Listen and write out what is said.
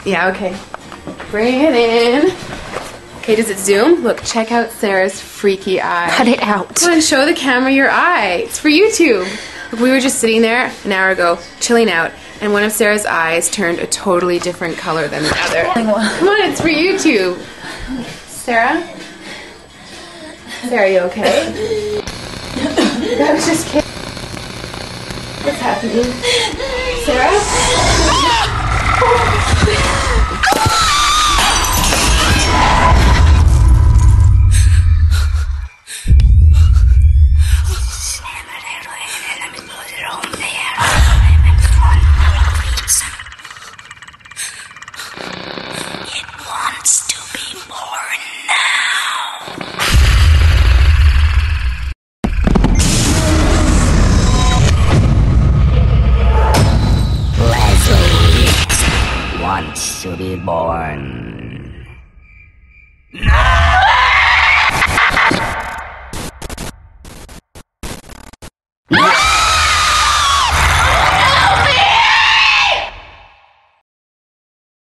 Yeah, okay. Bring it in. Okay, does it zoom? Look, check out Sarah's freaky eye. Cut it out. Come on, show the camera your eye. It's for YouTube. Look, we were just sitting there an hour ago, chilling out, and one of Sarah's eyes turned a totally different color than the other. Come on, it's for YouTube. Sarah? Sarah, are you okay? I was just kidding. What's happening? Sarah? It wants to be born now. Leslie wants to be born. No!